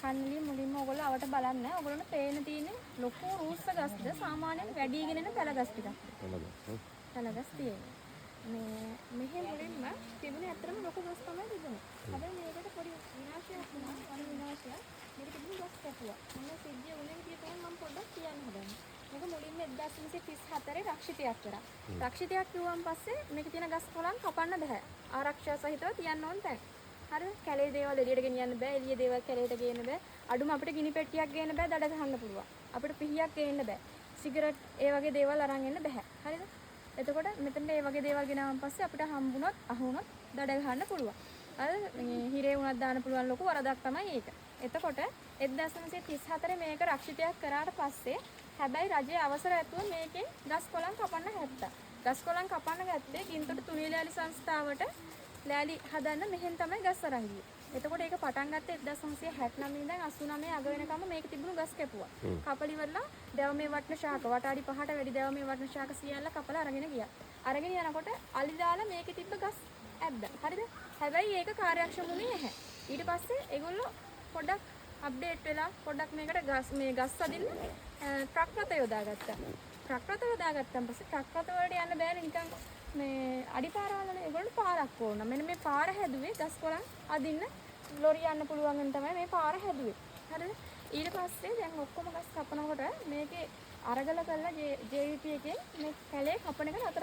කන්නලි මුලින්ම ඔයගොල්ලෝ අවට බලන්න. ඔයගොල්ලන්ට පේන තියෙන්නේ ලොකු රූස්ස ගස්ද සාමාන්‍යයෙන් වැඩිගෙන එන පැලගස් ටිකක්. පැලගස් තියෙන්නේ. මෙහි මුලින්ම තිබුණේ ඇත්තටම ලොකු ගස් තමයි තිබුණේ. හැබැයි මේකට පොඩි විනාශයක් වුණා. වන විනාශයක්. මේක තිබුණේ ගස් කැපුවා. මොන සිද්ධිය වුණේ විදිය තමයි මම පොඩ්ඩක් කියන්න හදන්නේ. මේක මුලින්ම 1934 රක්ෂිතයක් කරා. රක්ෂිතයක් කිව්වන් පස්සේ මේකේ තියෙන ගස් කොළන් කපන්න බෑ. ආරක්ෂා සහිතව තියන්න ඕන තැන. හරිද? කැලේ දේවල් එළියට ගෙනියන්න බෑ. එළිය දේවල් කැලේට ගේන්න බෑ. අඩුම අපිට ගිනි පෙට්ටියක් ගේන්න බෑ. දඩ ගහන්න පුළුවන්. අපිට පිහියක් ගේන්න බෑ. සිගරට් ඒ වගේ දේවල් අරන් එන්න බෑ. හරිද? එතකොට මෙතන මේ වගේ දේවල් ගෙනාවන් පස්සේ අපිට හම්බුනොත් අහුනොත් දඩ ගහන්න පුළුවන්. හරිද? හිරේ වුණත් දාන්න පුළුවන් ලොකු වරදක් තමයි ඒක. එතකොට 1934 මේක රක්ෂිතයක් කරාට පස්සේ හැබැයි රජයේ අවසර ඇතුව මේකේ ගස් කොළන් කපන්න හැත්තා. ගස් කොළන් කපන්න ගත්තේ ගින්තොට තුනීලෑලි සංස්ථාවට ලෑලි හදන්න මෙහෙන් තමයි ගස් අරන් ගියේ. එතකොට ඒක පටන් ගත්තේ 1969 ඉඳන් 89 අග වෙනකම් මේක තිබුණු ගස් කැපුවා. කපලි වල දැවමේ වටන ශාක වටාඩි 5ට වැඩි දැවමේ වටන ශාක සියල්ල කපලා අරගෙන ගියා. අරගෙන යනකොට අලි දාලා මේකේ තිබ්බ ගස් ඇද්දා. හරිද? හැබැයි ඒක කාර්යක්ෂම වුණේ නැහැ. ඊට පස්සේ ඒගොල්ලෝ පොඩ්ඩක් අප්ඩේට් වෙලා පොඩ්ඩක් මේකට ගස් අදින්න ට්‍රක් රථ යොදාගත්තා. ට්‍රක් රථ යොදාගත්තන් පස්සේ ට්‍රක් රථ වලට යන්න බෑනේ නිකන් මේ අඩිපාරවලනේ. ඒගොල්ලෝ පාරක් ඕන. මෙන්න මේ පාර හැදුවේ ගස් කොළන් අදින්න ලොරි යන්න පුළුවන් වෙන තමයි මේ පාර හැදුවේ. හරිද? ඊට පස්සේ දැන් ඔක්කොම ගස් කපනකොට මේකේ අරගල කරලා JVP එකේ මේ කැලේ කපන එක නතර